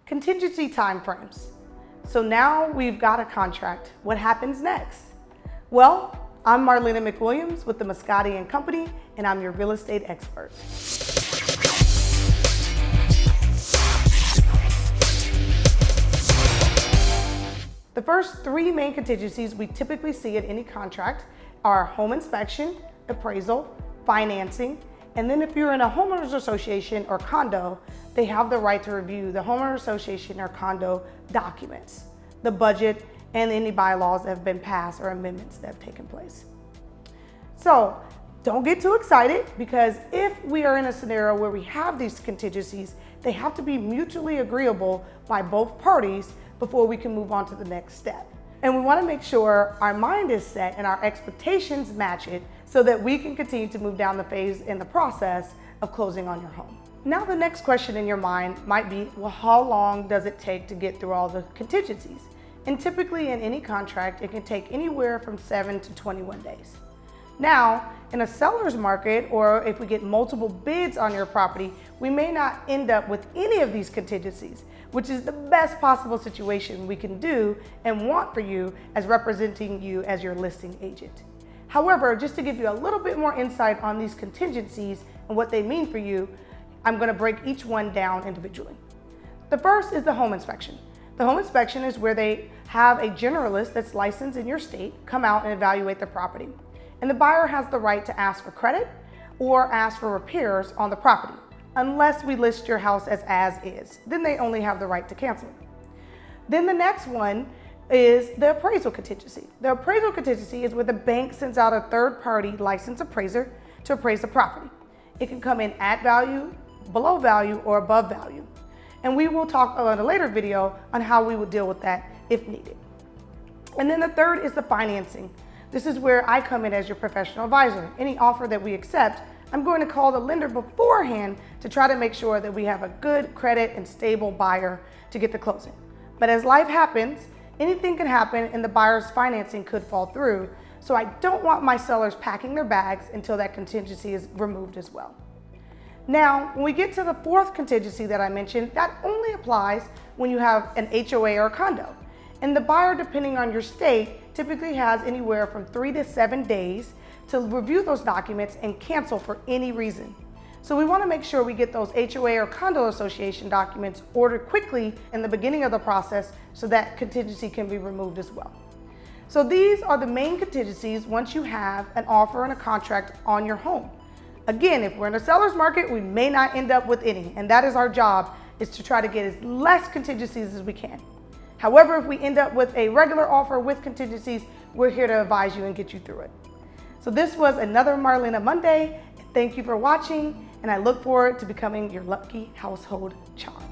Contingency time frames. So now we've got a contract. What happens next? Well, I'm Marlena McWilliams with the Mascotti Company, and I'm your real estate expert. The first three main contingencies we typically see at any contract are home inspection, appraisal, financing, and then if you're in a homeowners association or condo, they have the right to review the homeowner association or condo documents, the budget, and any bylaws that have been passed or amendments that have taken place. So don't get too excited, because if we are in a scenario where we have these contingencies, they have to be mutually agreeable by both parties before we can move on to the next step. And we want to make sure our mind is set and our expectations match it so that we can continue to move down the phase in the process of closing on your home. Now the next question in your mind might be, well, how long does it take to get through all the contingencies? And typically in any contract, it can take anywhere from 7 to 21 days. Now, in a seller's market, or if we get multiple bids on your property, we may not end up with any of these contingencies, which is the best possible situation we can do and want for you as representing you as your listing agent. However, just to give you a little bit more insight on these contingencies and what they mean for you, I'm going to break each one down individually. The first is the home inspection. The home inspection is where they have a generalist that's licensed in your state come out and evaluate the property. And the buyer has the right to ask for credit or ask for repairs on the property, unless we list your house as is. Then they only have the right to cancel. Then the next one is the appraisal contingency. The appraisal contingency is where the bank sends out a third-party licensed appraiser to appraise the property. It can come in at value, below value, or above value. And we will talk in a later video on how we would deal with that if needed. And then the third is the financing. This is where I come in as your professional advisor. Any offer that we accept, I'm going to call the lender beforehand to try to make sure that we have a good credit and stable buyer to get the closing. But as life happens, anything can happen and the buyer's financing could fall through. So I don't want my sellers packing their bags until that contingency is removed as well. Now, when we get to the fourth contingency that I mentioned, that only applies when you have an HOA or a condo. And the buyer, depending on your state, typically has anywhere from 3 to 7 days to review those documents and cancel for any reason. So we want to make sure we get those HOA or condo association documents ordered quickly in the beginning of the process so that contingency can be removed as well. So these are the main contingencies once you have an offer and a contract on your home. Again, if we're in a seller's market, we may not end up with any, and that is our job, is to try to get as less contingencies as we can. However, if we end up with a regular offer with contingencies, we're here to advise you and get you through it. So this was another Marlena Monday. Thank you for watching, and I look forward to becoming your lucky household charm.